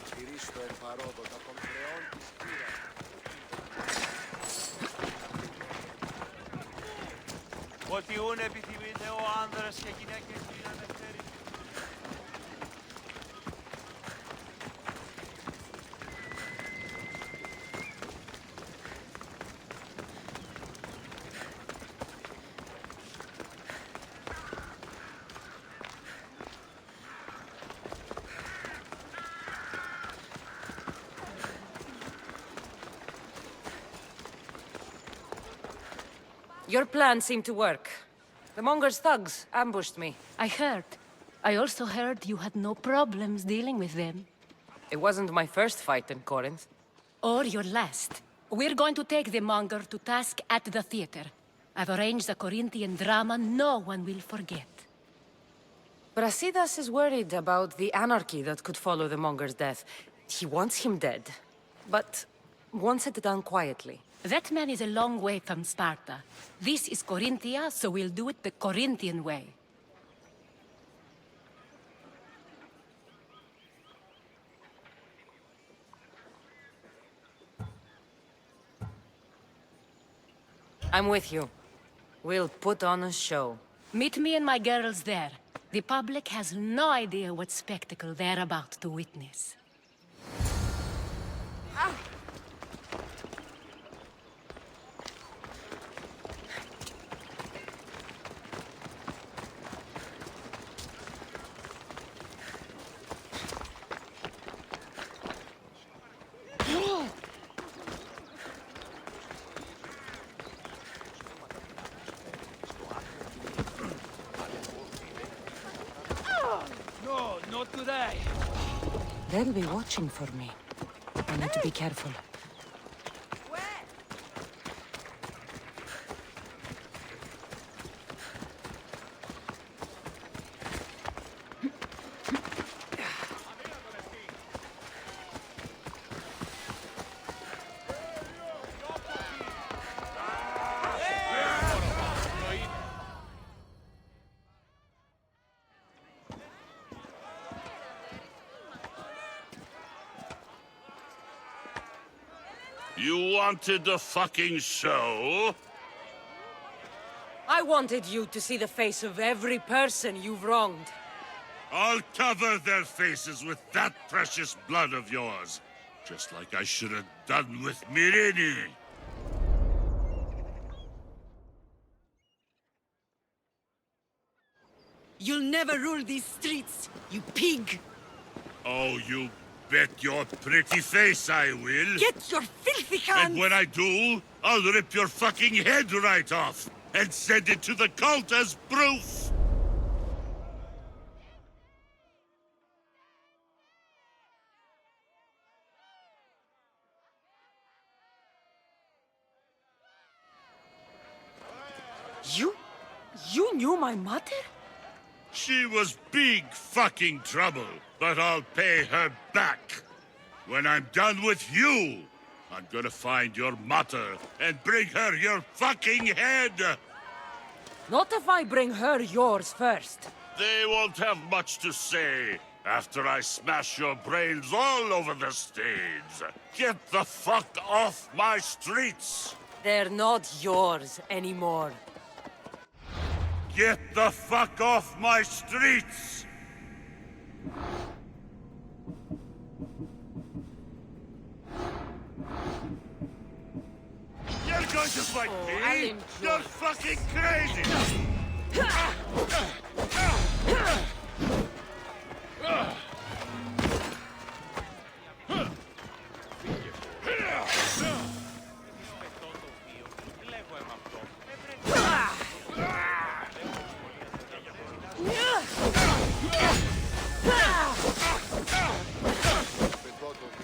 Στηρίστο εμφαρόδοτα των χρεών της πύρας. Ότι ούν επιθυμείτε ο άνδρας και γυναίκες είναι ανευθέροι. Your plan seemed to work. The Monger's thugs ambushed me. I heard. I also heard you had no problems dealing with them. It wasn't my first fight in Corinth. Or your last. We're going to take the Monger to task at the theater. I've arranged a Corinthian drama no one will forget. Brasidas is worried about the anarchy that could follow the Monger's death. He wants him dead, but wants it done quietly. That man is a long way from Sparta. This is Corinthia, so we'll do it the Corinthian way. I'm with you. We'll put on a show. Meet me and my girls there. The public has no idea what spectacle they're about to witness. No, not today. They'll be watching for me. I need to be careful. You wanted the fucking show? I wanted you to see the face of every person you've wronged. I'll cover their faces with that precious blood of yours. Just like I should have done with Mirini. You'll never rule these streets, you pig! Oh, you bet your pretty face I will. Get your filthy hands! And when I do, I'll rip your fucking head right off and send it to the cult as proof. You knew my mother? She was big fucking trouble, but I'll pay her back. When I'm done with you, I'm gonna find your mother and bring her your fucking head! Not if I bring her yours first. They won't have much to say after I smash your brains all over the stage. Get the fuck off my streets! They're not yours anymore. Get the fuck off my streets! You're going to fight me? I'll enjoy. You're fucking crazy!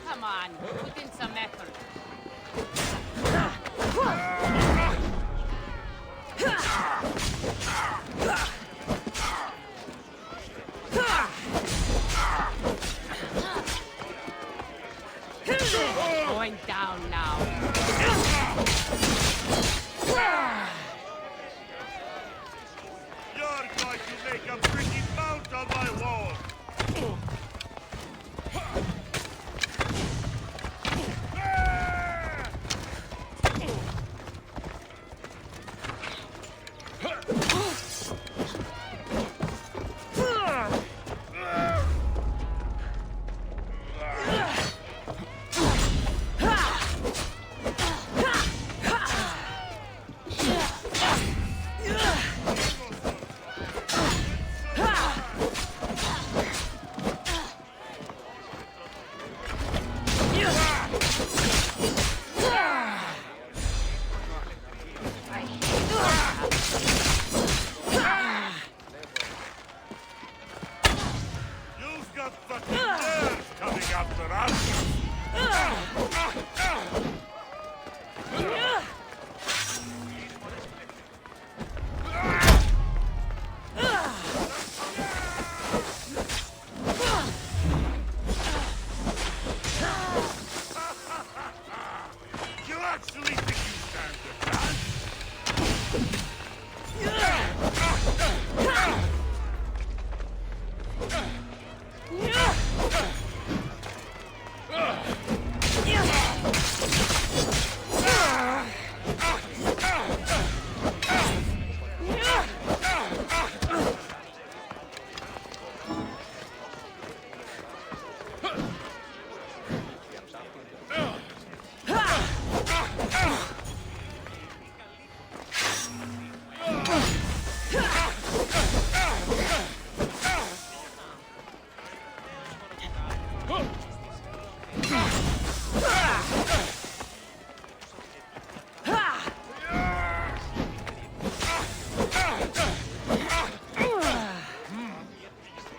Come on, put in some effort. make a pretty mount on my wall! You've got fucking nerves coming after us! You actually think you stand a chance?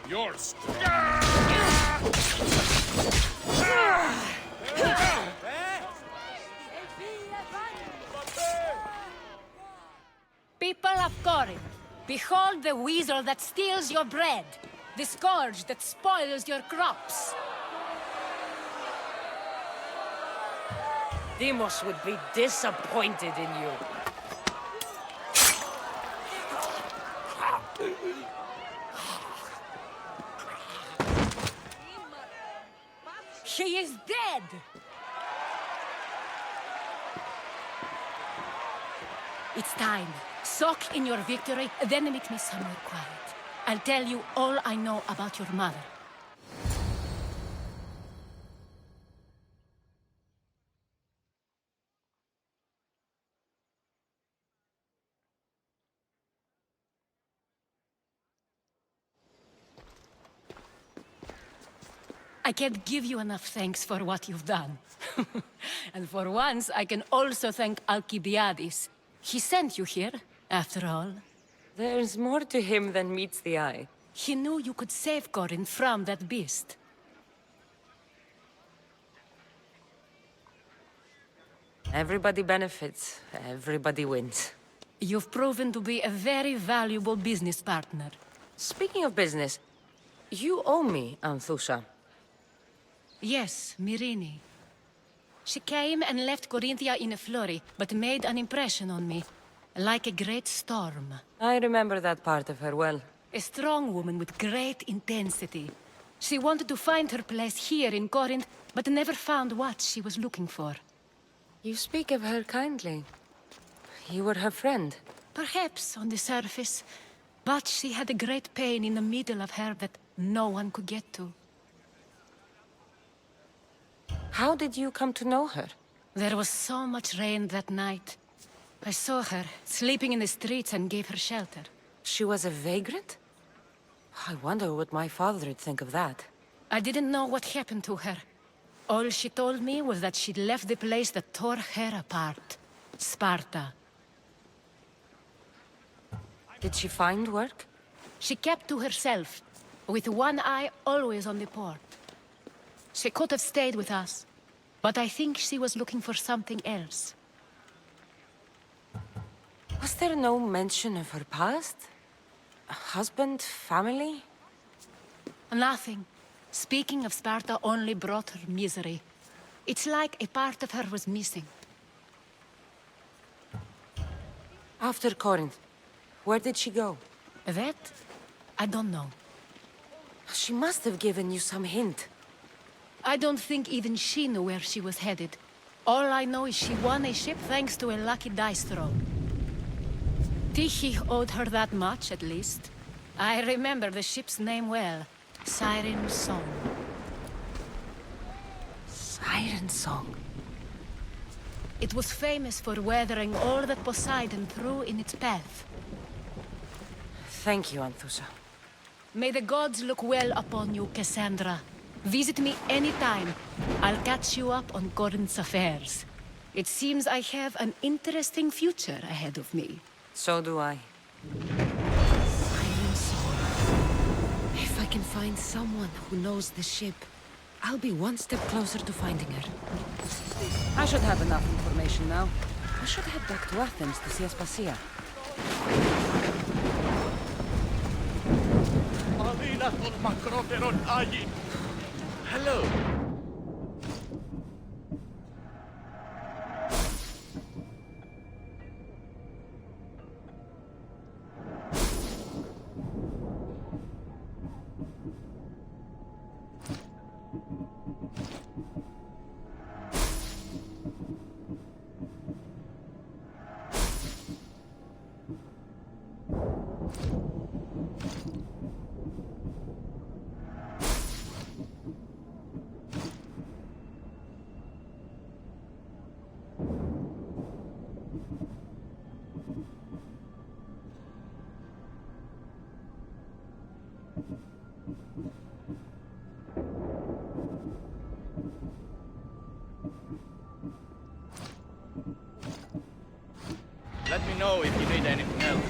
You're strong! People of Corinth, behold the weasel that steals your bread, the scourge that spoils your crops. Demos would be disappointed in you. He is dead! It's time. Soak in your victory, then meet me somewhere quiet. I'll tell you all I know about your mother. I can't give you enough thanks for what you've done. And for once, I can also thank Alcibiades. He sent you here, after all. There's more to him than meets the eye. He knew you could save Corinth from that beast. Everybody benefits, everybody wins. You've proven to be a very valuable business partner. Speaking of business, you owe me, Anthusha. Yes, Myrine. She came and left Corinthia in a flurry, but made an impression on me. Like a great storm. I remember that part of her well. A strong woman with great intensity. She wanted to find her place here in Corinth, but never found what she was looking for. You speak of her kindly. You were her friend. Perhaps on the surface, but she had a great pain in the middle of her that no one could get to. How did you come to know her? There was so much rain that night. I saw her, sleeping in the streets, and gave her shelter. She was a vagrant? I wonder what my father would think of that. I didn't know what happened to her. All she told me was that she'd left the place that tore her apart. Sparta. Did she find work? She kept to herself, with one eye always on the port. She could have stayed with us, but I think she was looking for something else. Was there no mention of her past? A husband, family? Nothing. Speaking of Sparta only brought her misery. It's like a part of her was missing. After Corinth, where did she go? That? I don't know. She must have given you some hint. I don't think even she knew where she was headed. All I know is she won a ship thanks to a lucky dice throw. Tichy owed her that much, at least. I remember the ship's name well. Siren Song. Siren Song. It was famous for weathering all that Poseidon threw in its path. Thank you, Anthusa. May the gods look well upon you, Cassandra. Visit me anytime. I'll catch you up on Corinth's affairs. It seems I have an interesting future ahead of me. So do I. Siren Song. If I can find someone who knows the ship, I'll be one step closer to finding her. I should have enough information now. I should head back to Athens to see Aspasia. Hello. Let me know if you need anything else.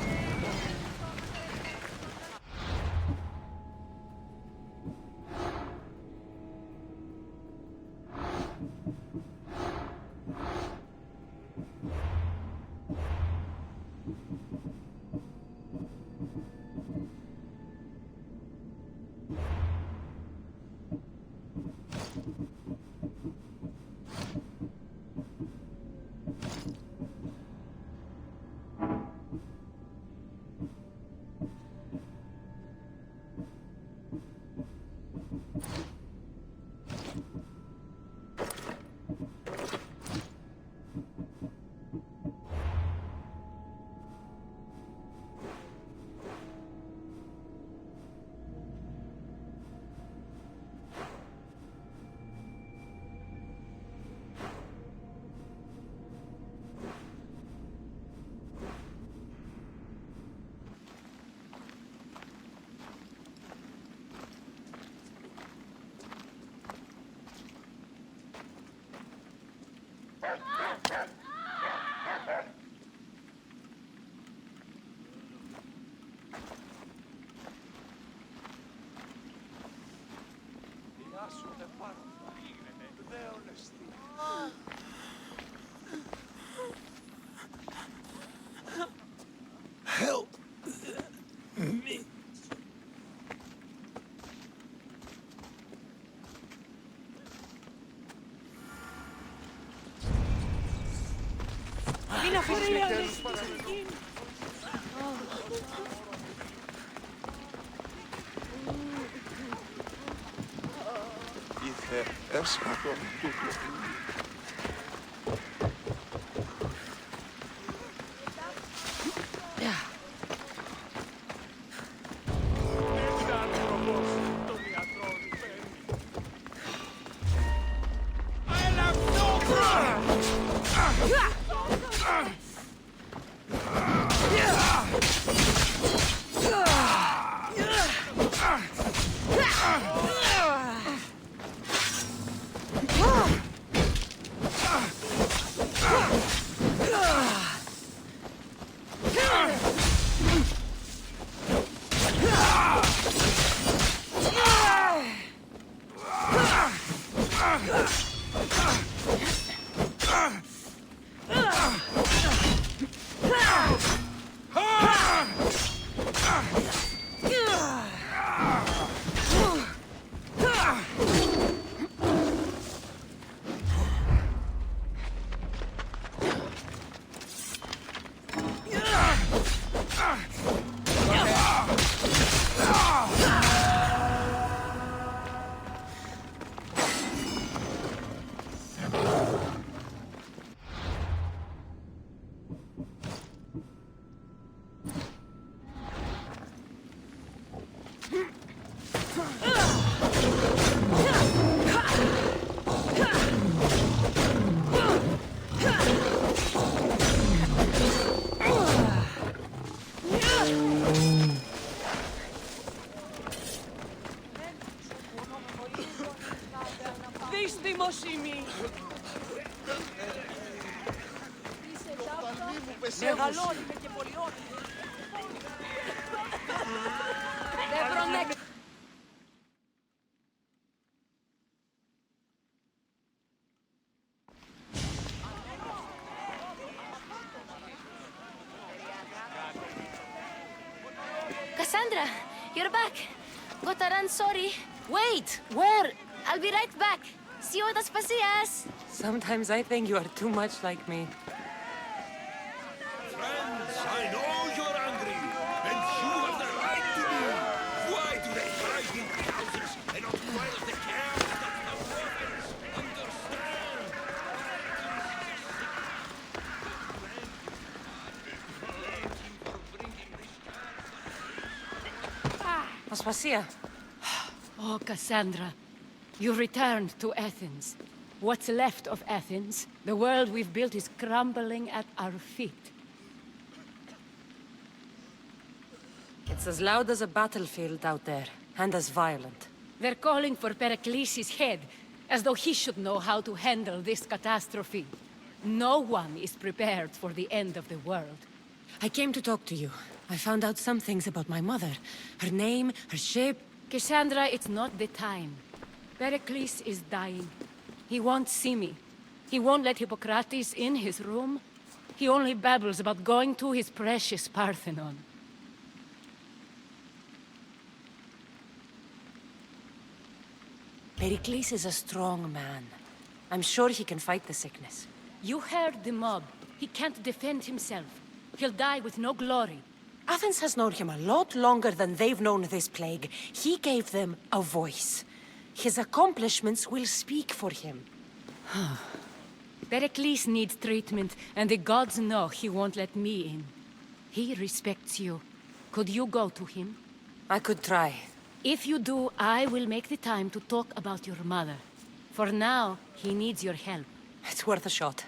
Help me. Ήθε έσχατον τούτο. Δώσιμη! Μεγαλώνουμε και πολιώνουμε. Δεν προνέκ... Cassandra, you're back. Gotta run, sorry. Wait! Where? I'll be right back. See you at Aspasias. Sometimes I think you are too much like me. Friends, I know you're angry, and you have the right to be. Why do they hide in houses and not quell the chaos that the prophets understand? Aspasia. Oh, Cassandra, you returned to Athens. What's left of Athens, the world we've built is crumbling at our feet. It's as loud as a battlefield out there, and as violent. They're calling for Pericles' head, as though he should know how to handle this catastrophe. No one is prepared for the end of the world. I came to talk to you. I found out some things about my mother. Her name, her ship. Cassandra, it's not the time. Pericles is dying. He won't see me. He won't let Hippocrates in his room. He only babbles about going to his precious Parthenon. Pericles is a strong man. I'm sure he can fight the sickness. You heard the mob. He can't defend himself. He'll die with no glory. Athens has known him a lot longer than they've known this plague. He gave them a voice. His accomplishments will speak for him. Pericles needs treatment, and the gods know he won't let me in. He respects you. Could you go to him? I could try. If you do, I will make the time to talk about your mother. For now, he needs your help. It's worth a shot.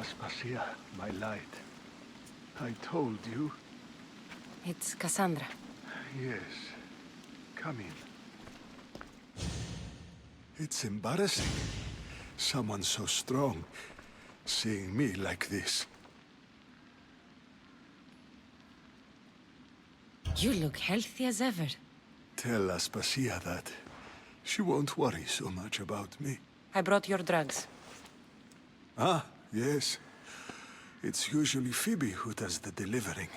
Aspasia, my light. I told you. It's Cassandra. Yes. Come in. It's embarrassing. Someone so strong, seeing me like this. You look healthy as ever. Tell Aspasia that. She won't worry so much about me. I brought your drugs. Ah, yes. It's usually Phoebe who does the delivering.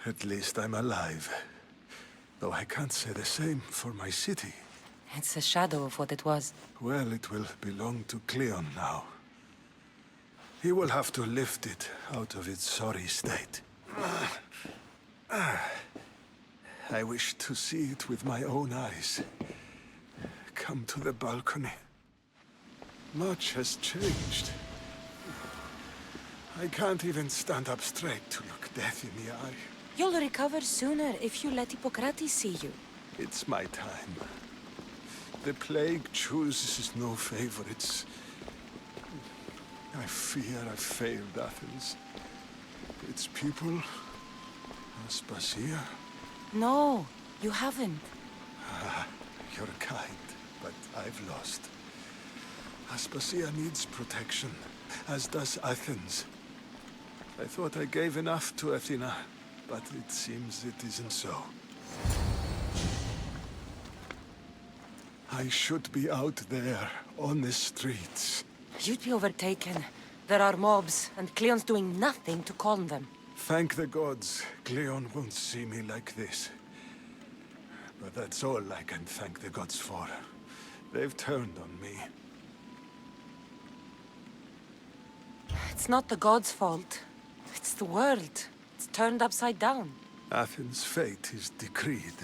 At least I'm alive. Though I can't say the same for my city. It's a shadow of what it was. Well, it will belong to Cleon now. He will have to lift it out of its sorry state. I wish to see it with my own eyes. Come to the balcony. Much has changed. I can't even stand up straight to look death in the eye. You'll recover sooner if you let Hippocrates see you. It's my time. The plague chooses no favorites. I fear I failed Athens. Its people, Aspasia. No, you haven't. You're kind, but I've lost. Aspasia needs protection, as does Athens. I thought I gave enough to Athena, but it seems it isn't so. I should be out there, on the streets. You'd be overtaken. There are mobs, and Cleon's doing nothing to calm them. Thank the gods, Cleon won't see me like this. But that's all I can thank the gods for. They've turned on me. It's not the gods' fault. It's the world. It's turned upside down. Athens' fate is decreed.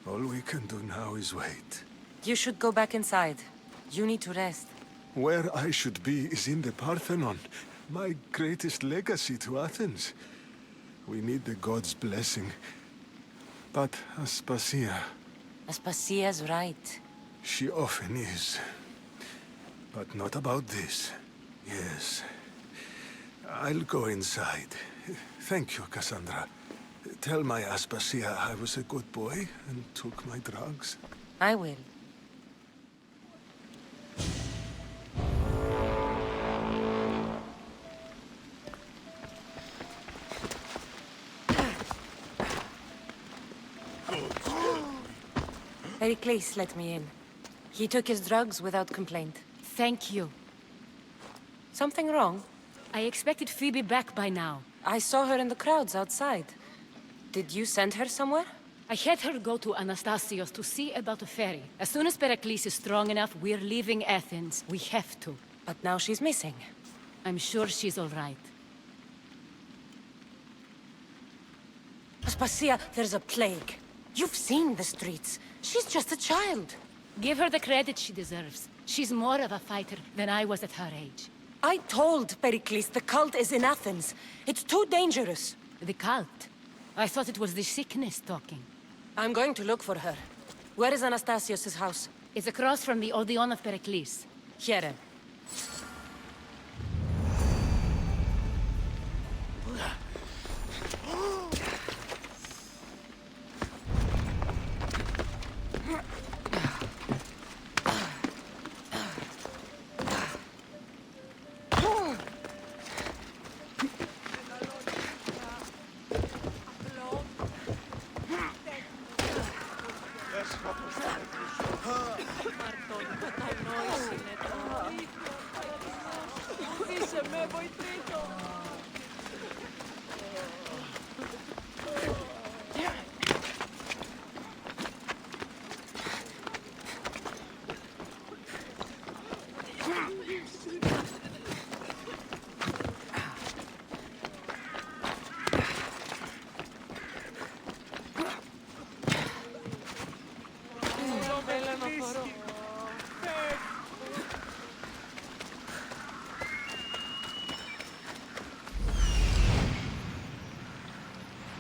All we can do now is wait. You should go back inside. You need to rest. Where I should be is in the Parthenon, my greatest legacy to Athens. We need the gods' blessing. But Aspasia... Aspasia's right. She often is. but not about this. Yes. I'll go inside. Thank you, Cassandra. Tell my Aspasia I was a good boy and took my drugs. I will. Pericles let me in. He took his drugs without complaint. Thank you. Something wrong? I expected Phoebe back by now. I saw her in the crowds outside. Did you send her somewhere? I had her go to Anastasios to see about a ferry. As soon as Pericles is strong enough, we're leaving Athens. We have to. But now she's missing. I'm sure she's all right. Aspasia, there's a plague. You've seen the streets. She's just a child. Give her the credit she deserves. She's more of a fighter than I was at her age. I told Pericles the cult is in Athens. It's too dangerous. The cult? I thought it was the sickness talking. I'm going to look for her. Where is Anastasios' house? It's across from the Odeon of Pericles. Here.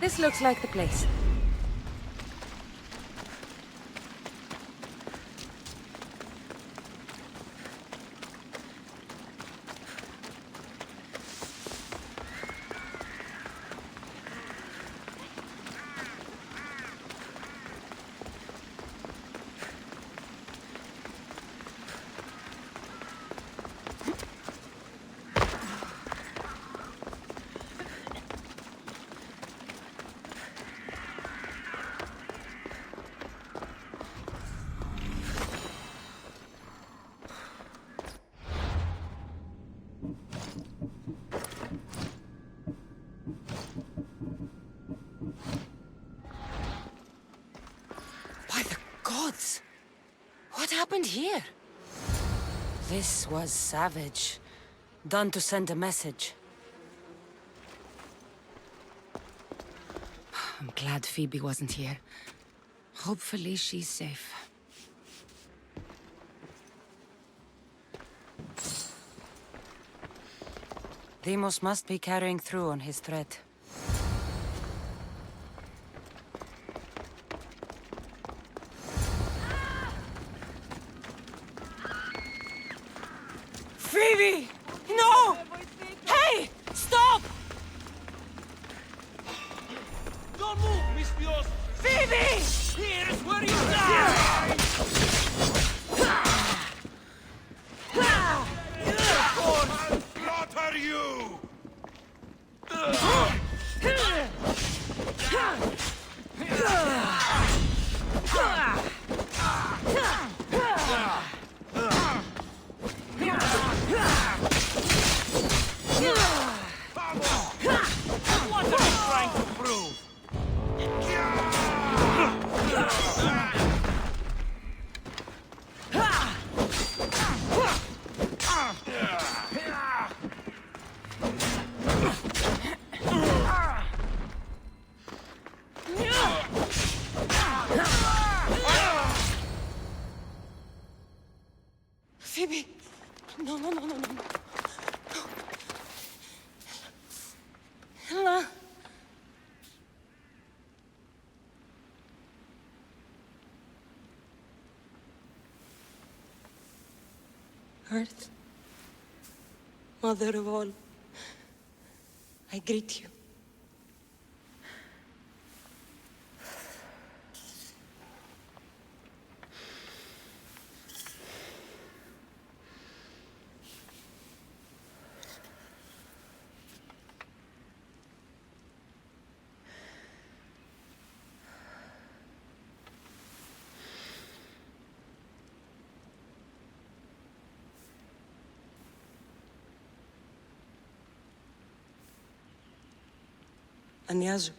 This looks like the place. What happened here? This was savage. Done to send a message. I'm glad Phoebe wasn't here. Hopefully she's safe. Deimos must be carrying through on his threat. Phoebe! No! Hey! Stop! Don't move, Mispios! Phoebe! Here's where you die! Slaughter you! What are you trying to prove? Phoebe! No, no, no, no, no. Ella. Earth, Mother of all, I greet you. Ανιάζω.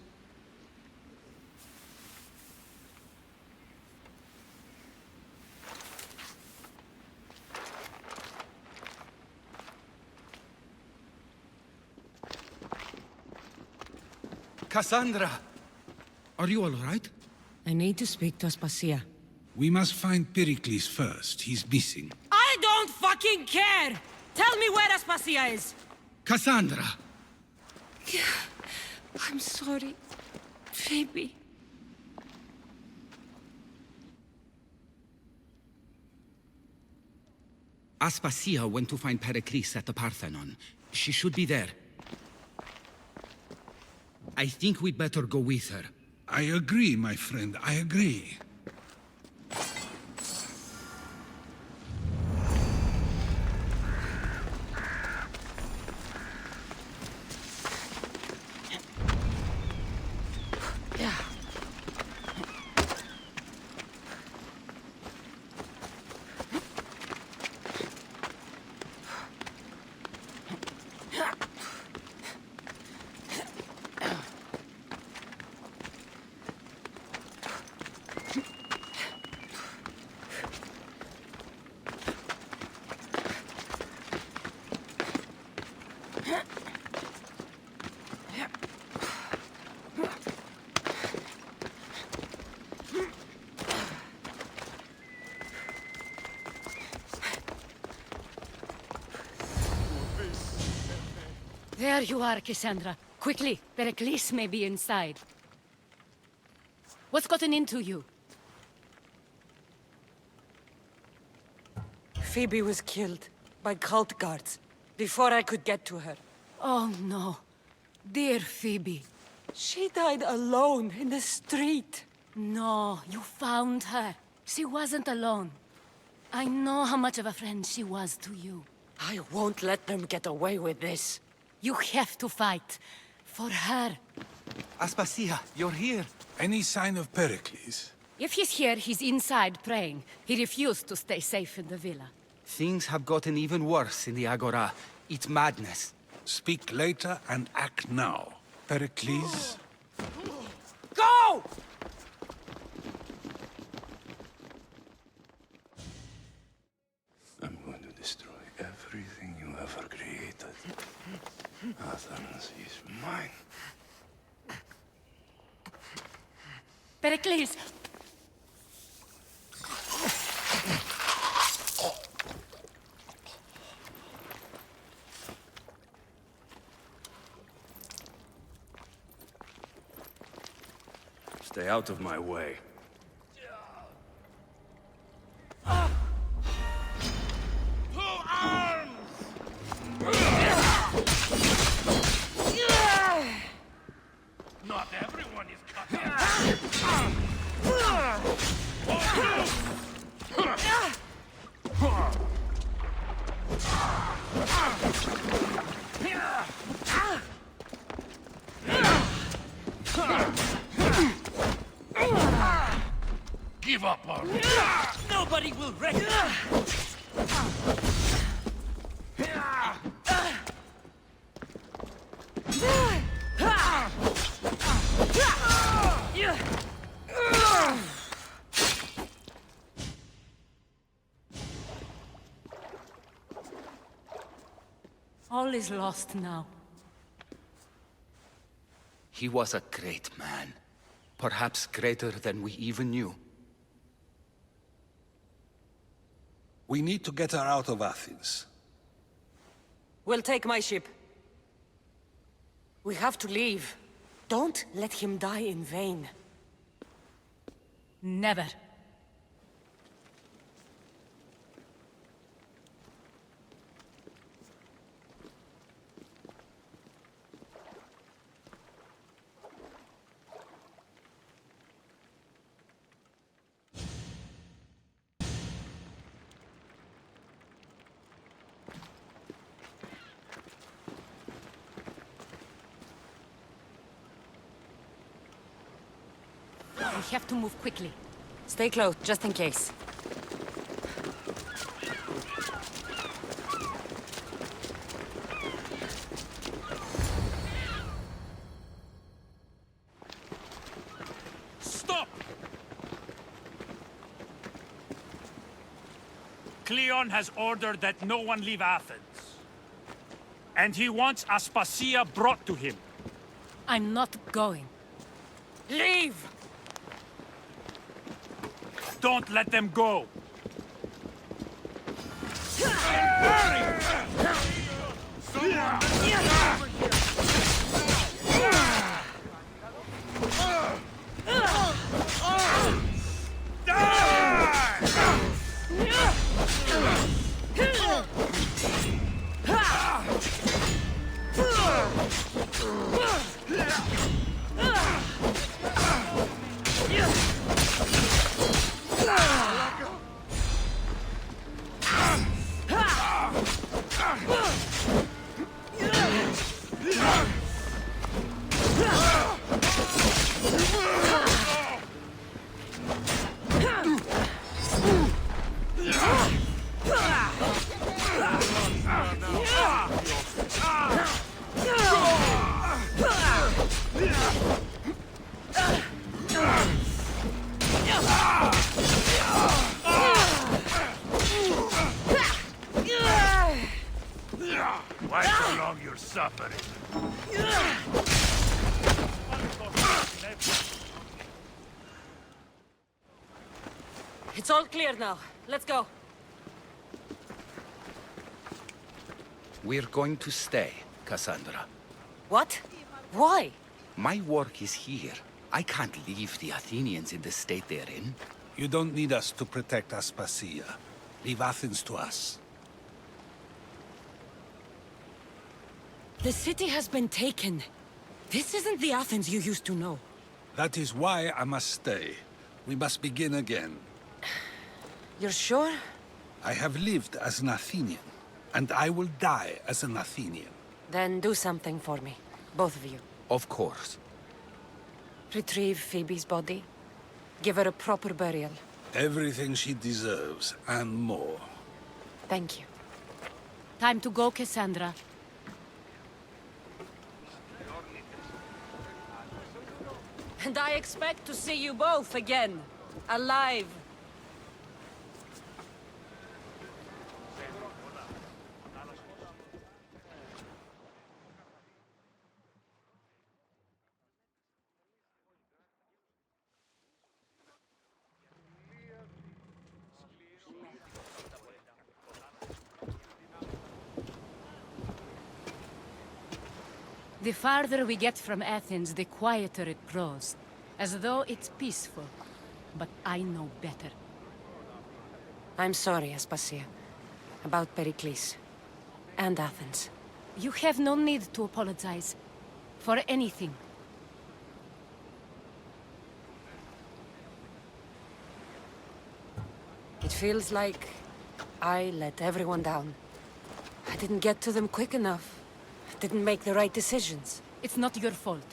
Cassandra! Are you all right? I need to speak to Aspasia. We must find Pericles first. He's missing. I don't fucking care! Tell me where Aspasia is! Cassandra! I'm sorry, Phoebe. Aspasia went to find Pericles at the Parthenon. She should be there. I think we'd better go with her. I agree, my friend. I agree. There you are, Cassandra. Quickly, Pericles may be inside. What's gotten into you? Phoebe was killed by cult guards before I could get to her. Oh no. Dear Phoebe. She died alone in the street. No, you found her. She wasn't alone. I know how much of a friend she was to you. I won't let them get away with this. You have to fight. For her. Aspasia, you're here. Any sign of Pericles? If he's here, he's inside praying. He refused to stay safe in the villa. Things have gotten even worse in the Agora. It's madness. Speak later and act now. Pericles? Go! I'm going to destroy everything you ever created. Athens is mine. Pericles! Stay out of my way. Not everyone is cut Give up on me. Nobody will wreck All is lost now. He was a great man. Perhaps greater than we even knew. We need to get her out of Athens. We'll take my ship. We have to leave. Don't let him die in vain. Never. We have to move quickly. Stay close, just in case. Stop! Cleon has ordered that no one leave Athens. And he wants Aspasia brought to him. I'm not going. Leave! Don't let them go! Why so long you're suffering? It's all clear now. Let's go. We're going to stay, Cassandra. What? Why? My work is here. I can't leave the Athenians in the state they're in. You don't need us to protect Aspasia. Leave Athens to us. The city has been taken. This isn't the Athens you used to know. That is why I must stay. We must begin again. You're sure? I have lived as an Athenian, and I will die as an Athenian. Then do something for me. Both of you. Of course. Retrieve Phoebe's body. Give her a proper burial. Everything she deserves, and more. Thank you. Time to go, Cassandra. And I expect to see you both again. Alive. The farther we get from Athens, the quieter it grows. As though it's peaceful. But I know better. I'm sorry, Aspasia. About Pericles. And Athens. You have no need to apologize. For anything. It feels like I let everyone down. I didn't get to them quick enough. I didn't make the right decisions. It's not your fault.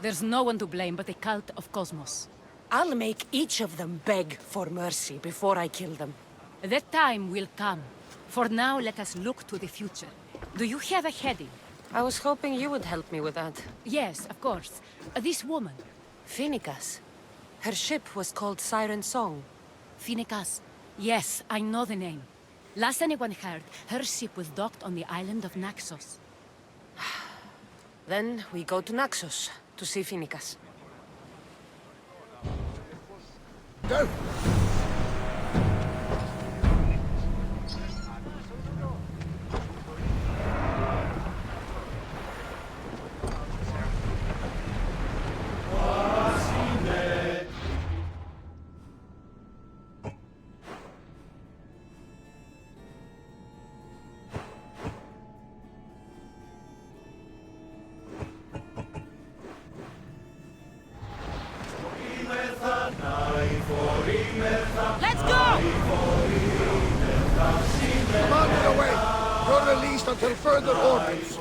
There's no one to blame but the cult of Cosmos. I'll make each of them beg for mercy before I kill them. That time will come. For now, let us look to the future. Do you have a heading? I was hoping you would help me with that. Yes, of course. This woman. Phoenicas. Her ship was called Siren Song. Phoenicas. Yes, I know the name. Last anyone heard, her ship was docked on the island of Naxos. Then we go to Naxos to see Phoenicas. Go! Let's go! Command away! You're released until further orders.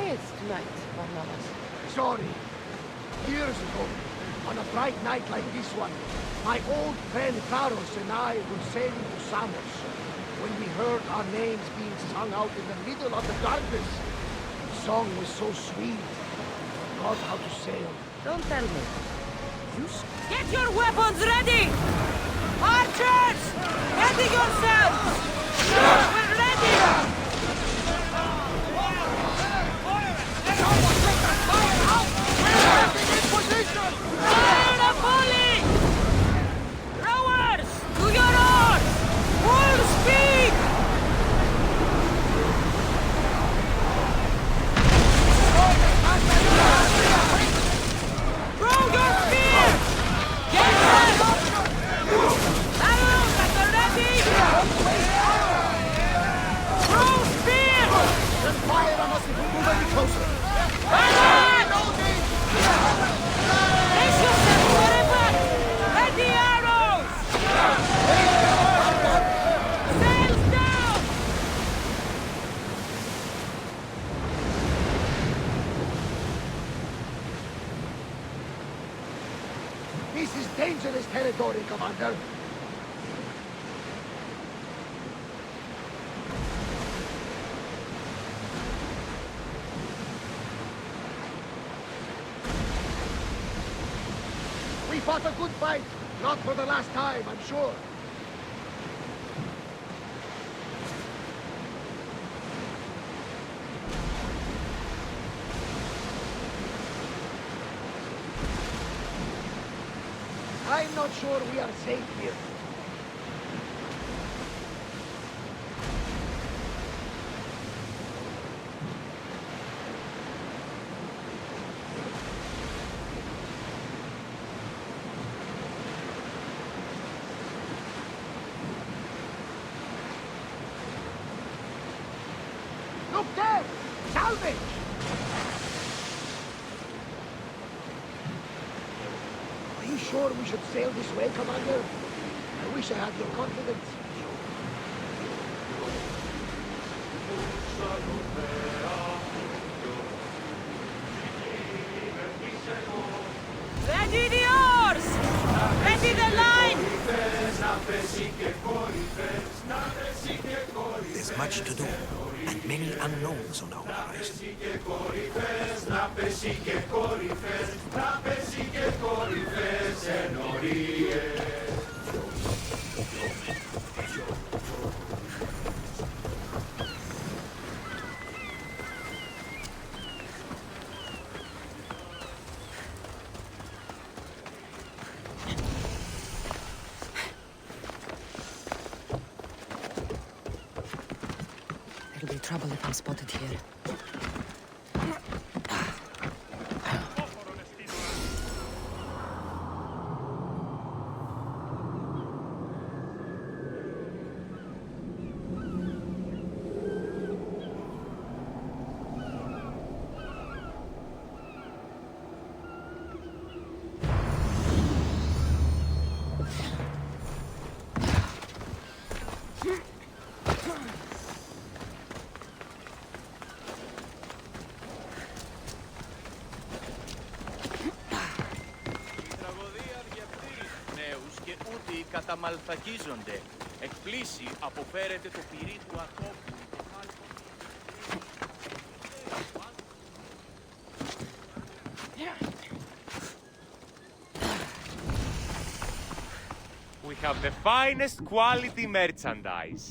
quiet tonight, Barnabas. Sorry. Years ago, on a bright night like this one, my old friend Taros and I were sailing to Samos when we heard our names being sung out in the middle of the darkness. The song was so sweet. I forgot how to sail. Don't tell me. Get your weapons ready! Archers! Ready yourselves! We're ready! Fire a volley! Rowers! To your oars! Full speed! Throw your spears! Get them! Arrows at the ready! Throw spears! Just fire on us if we move any closer. Fire! Brace yourself for a butt! Ready arrows! Sails down! This is dangerous territory, Commander. We fought a good fight. Not for the last time, I'm sure. I'm not sure we are safe here. Look there! Salvage! Are you sure we should sail this way, Commander? I wish I had your confidence. Ready the oars! Ready the line! There's much to do, and many unknowns on our horizon. There'll be trouble if I'm spotted here. καταμαλθακίζονται. Εκπλήσει αποφέρεται το πυρί του ατόπου. We have the finest quality merchandise.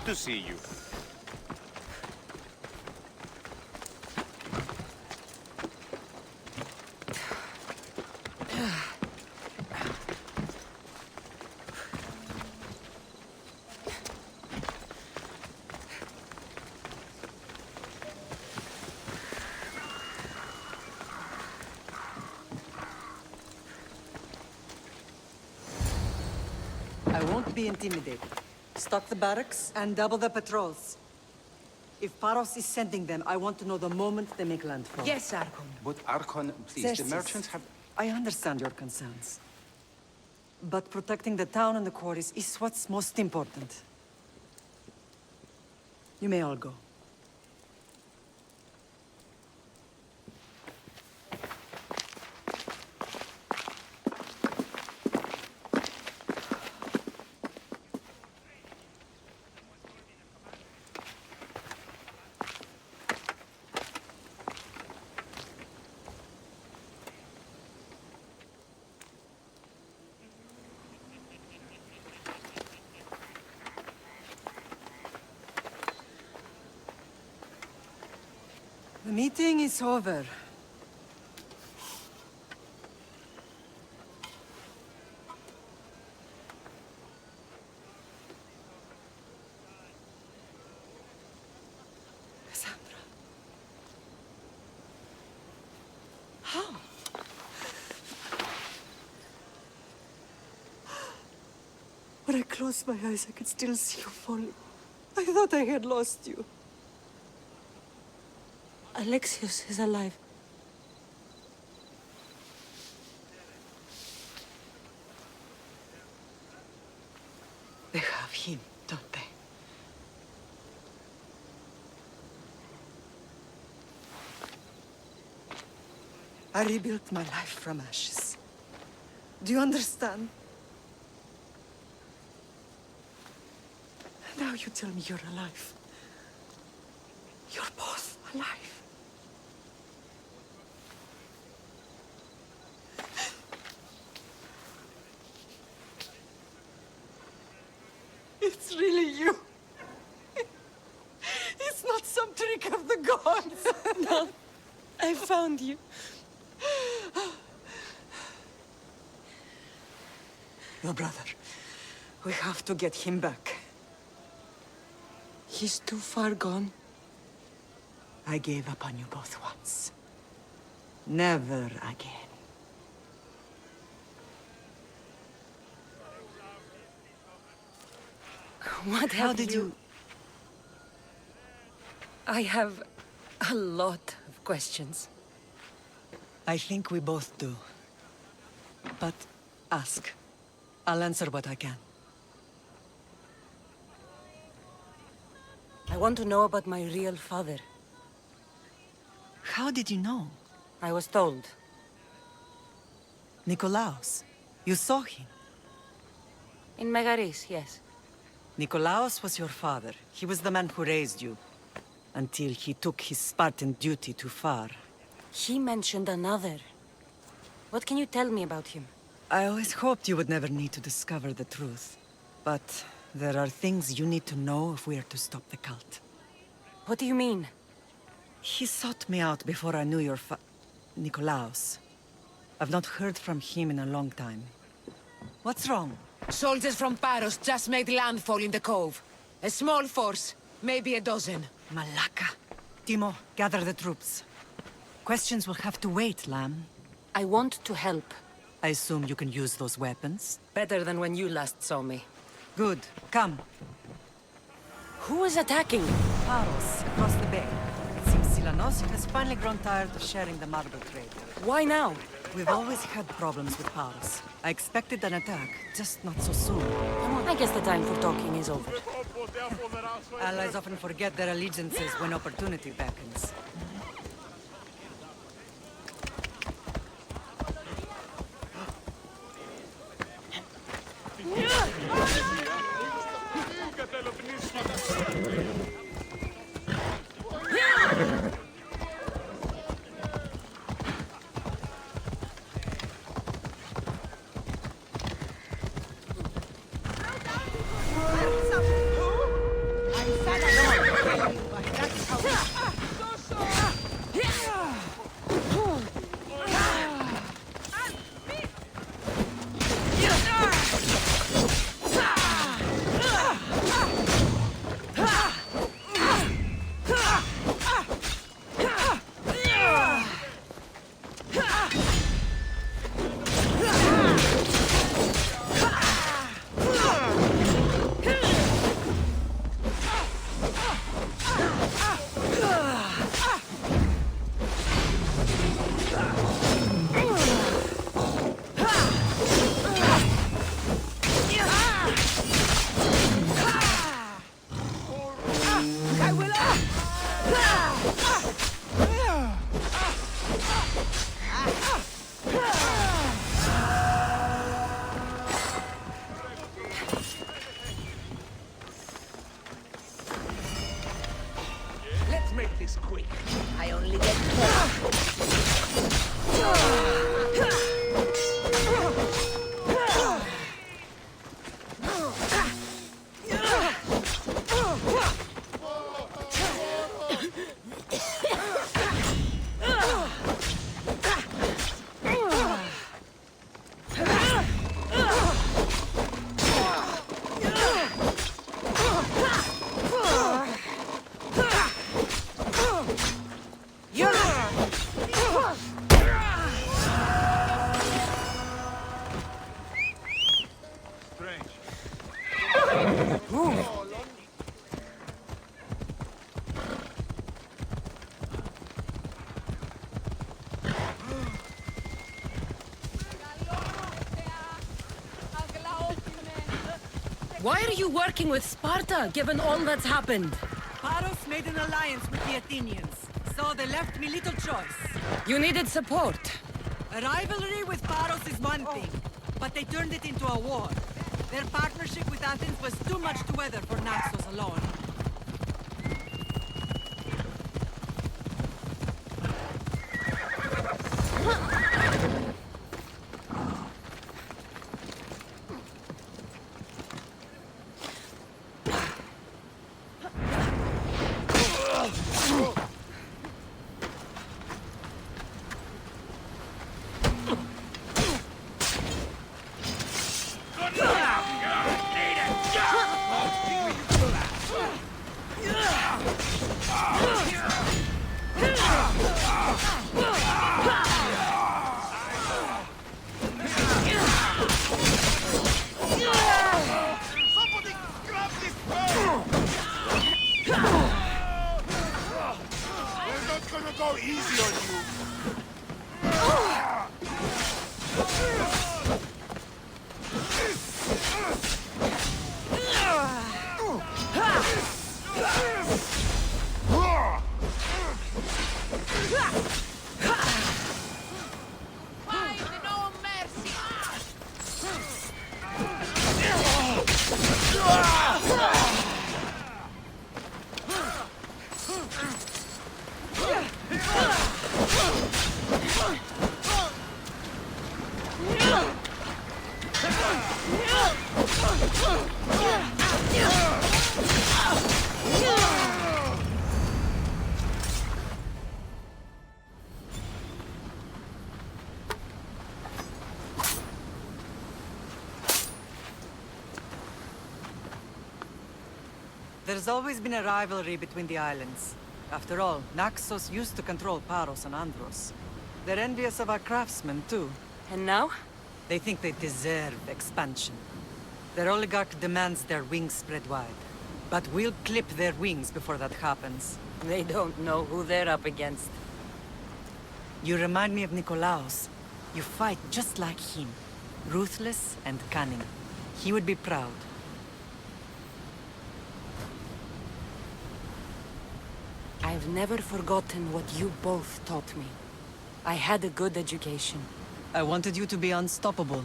to see you. I won't be intimidated. Stock the barracks and double the patrols. If Paros is sending them, I want to know the moment they make landfall. Yes, Archon. But Archon, please, Xerxes, the merchants have... I understand your concerns. But protecting the town and the quarries is what's most important. You may all go. The meeting is over. Cassandra. How? When I closed my eyes, I could still see you falling. I thought I had lost you. Alexios is alive. They have him, don't they? I rebuilt my life from ashes. Do you understand? Now you tell me you're alive. You're both alive. It's really you. It's not some trick of the gods. No, I found you. Your brother. We have to get him back. He's too far gone. I gave up on you both once. Never again. How did you... I have a lot of questions. I think we both do. But ask. I'll answer what I can. I want to know about my real father. How did you know? I was told. Nikolaos. You saw him. In Megaris, yes. Nikolaos was your father. He was the man who raised you. Until he took his Spartan duty too far. He mentioned another. What can you tell me about him? I always hoped you would never need to discover the truth. But there are things you need to know if we are to stop the cult. What do you mean? He sought me out before I knew your Nikolaos. I've not heard from him in a long time. What's wrong? Soldiers from Paros just made landfall in the cove. A small force, maybe a dozen. Malaka. Timo, gather the troops. Questions will have to wait, Lamb. I want to help. I assume you can use those weapons? Better than when you last saw me. Good. Come. Who is attacking? Paros, across the bay. It seems Silanos has finally grown tired of sharing the marble trade. Why now? We've always had problems with Paros. I expected an attack, just not so soon. I guess the time for talking is over. Allies often forget their allegiances when opportunity beckons. I Why are you working with Sparta, given all that's happened? Paros made an alliance with the Athenians, so they left me little choice. You needed support. A rivalry with Paros is one thing, but they turned it into a war. Their partnership with Athens was too much to weather for Naxos alone. There's always been a rivalry between the islands. After all, Naxos used to control Paros and Andros. They're envious of our craftsmen, too. And now? They think they deserve expansion. Their oligarch demands their wings spread wide. But we'll clip their wings before that happens. They don't know who they're up against. You remind me of Nikolaos. You fight just like him. Ruthless and cunning. He would be proud. I've never forgotten what you both taught me. I had a good education. I wanted you to be unstoppable.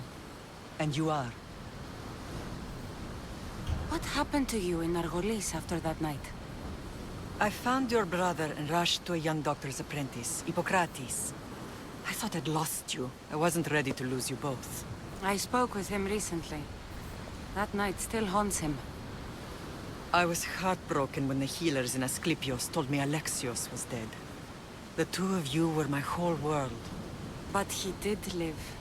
And you are. What happened to you in Argolis after that night? I found your brother and rushed to a young doctor's apprentice, Hippocrates. I thought I'd lost you. I wasn't ready to lose you both. I spoke with him recently. That night still haunts him. I was heartbroken when the healers in Asclepios told me Alexios was dead. The two of you were my whole world. But he did live.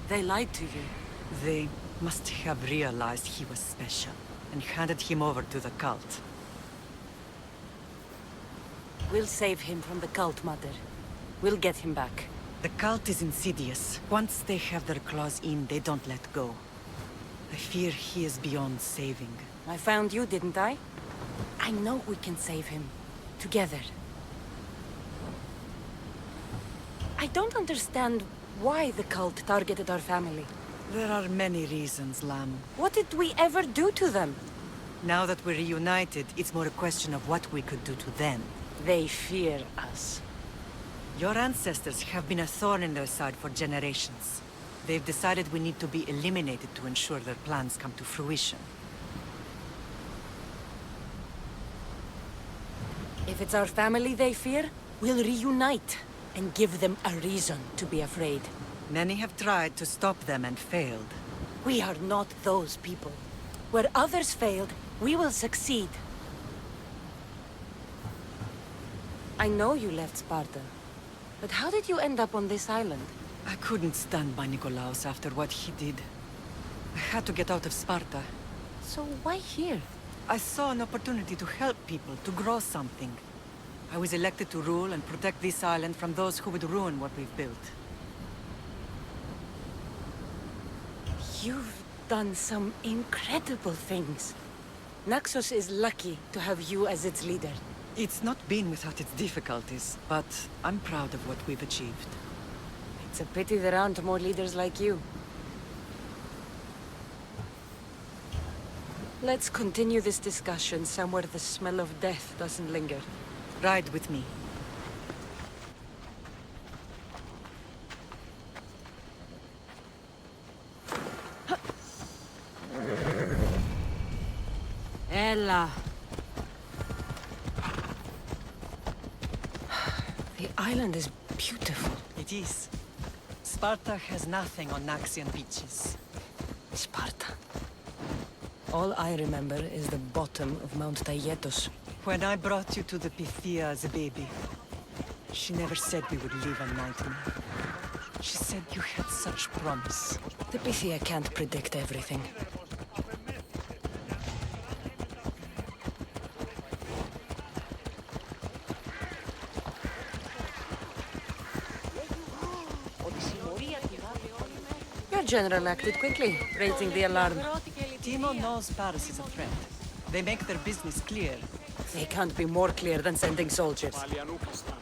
They lied to you. They must have realized he was special, and handed him over to the cult. We'll save him from the cult, Mother. We'll get him back. The cult is insidious. Once they have their claws in, they don't let go. I fear he is beyond saving. I found you, didn't I? I know we can save him. Together. I don't understand why the cult targeted our family. There are many reasons, Lamb. What did we ever do to them? Now that we're reunited, it's more a question of what we could do to them. They fear us. Your ancestors have been a thorn in their side for generations. They've decided we need to be eliminated to ensure their plans come to fruition. If it's our family they fear, we'll reunite and give them a reason to be afraid. Many have tried to stop them and failed. We are not those people. Where others failed, we will succeed. I know you left Sparta, but how did you end up on this island? I couldn't stand by Nikolaos after what he did. I had to get out of Sparta. So why here? I saw an opportunity to help people, to grow something. I was elected to rule and protect this island from those who would ruin what we've built. You've done some incredible things. Naxos is lucky to have you as its leader. It's not been without its difficulties, but I'm proud of what we've achieved. It's a pity there aren't more leaders like you. Let's continue this discussion somewhere the smell of death doesn't linger. Ride with me. Ella. The island is beautiful. It is. Sparta has nothing on Naxian beaches. Sparta. All I remember is the bottom of Mount Taygetos. When I brought you to the Pythia as a baby, she never said we would live a nightmare. She said you had such promise. The Pythia can't predict everything. Your general acted quickly, raising the alarm. Timo knows Paris is a threat. They make their business clear. They can't be more clear than sending soldiers.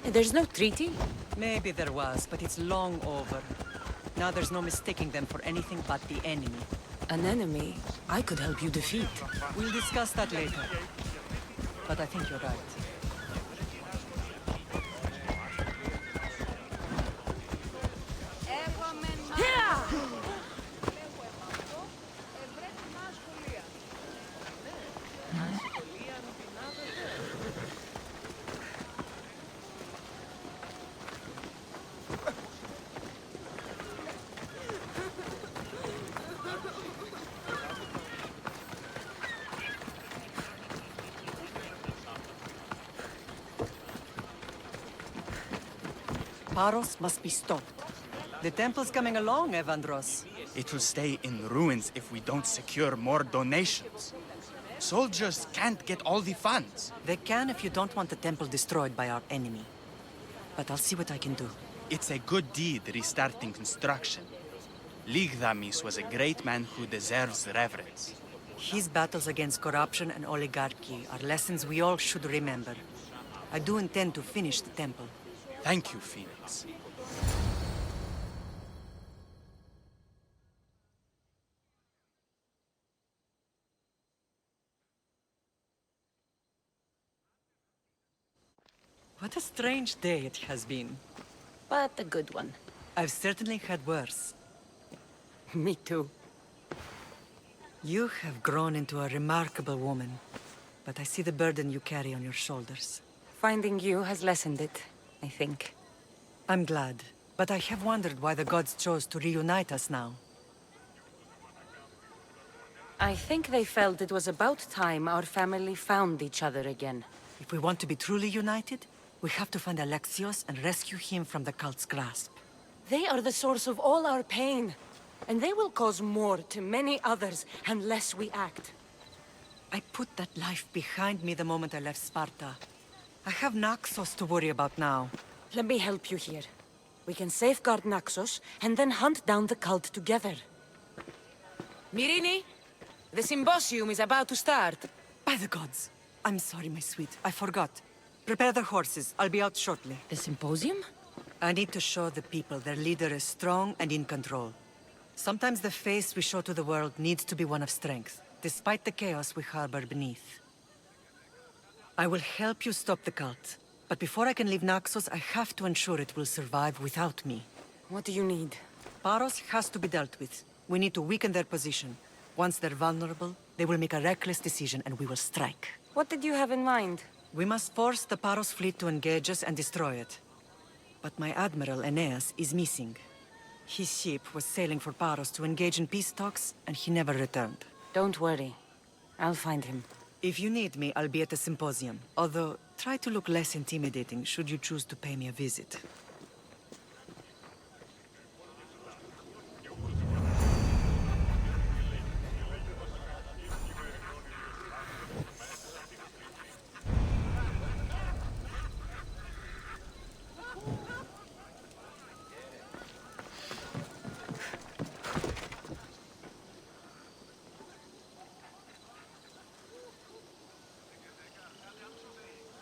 There's no treaty? Maybe there was, but it's long over. Now there's no mistaking them for anything but the enemy. An enemy I could help you defeat. We'll discuss that later. But I think you're right. Paros must be stopped. The temple's coming along, Evandros. It will stay in ruins if we don't secure more donations. Soldiers can't get all the funds. They can if you don't want the temple destroyed by our enemy. But I'll see what I can do. It's a good deed restarting construction. Ligdamis was a great man who deserves reverence. His battles against corruption and oligarchy are lessons we all should remember. I do intend to finish the temple. Thank you, Phoenix. What a strange day it has been. But a good one. I've certainly had worse. Me too. You have grown into a remarkable woman, but I see the burden you carry on your shoulders. Finding you has lessened it, I think. I'm glad, but I have wondered why the gods chose to reunite us now. I think they felt it was about time our family found each other again. If we want to be truly united, we have to find Alexios and rescue him from the cult's grasp. They are the source of all our pain, and they will cause more to many others unless we act. I put that life behind me the moment I left Sparta. I have Naxos to worry about now. Let me help you here. We can safeguard Naxos, and then hunt down the cult together. Myrrine, the symposium is about to start. By the gods! I'm sorry, my sweet. I forgot. Prepare the horses. I'll be out shortly. The symposium? I need to show the people their leader is strong and in control. Sometimes the face we show to the world needs to be one of strength, despite the chaos we harbor beneath. I will help you stop the cult. But before I can leave Naxos, I have to ensure it will survive without me. What do you need? Paros has to be dealt with. We need to weaken their position. Once they're vulnerable, they will make a reckless decision and we will strike. What did you have in mind? We must force the Paros fleet to engage us and destroy it. But my admiral, Aeneas, is missing. His ship was sailing for Paros to engage in peace talks, and he never returned. Don't worry. I'll find him. If you need me, I'll be at the symposium. Although, try to look less intimidating should you choose to pay me a visit.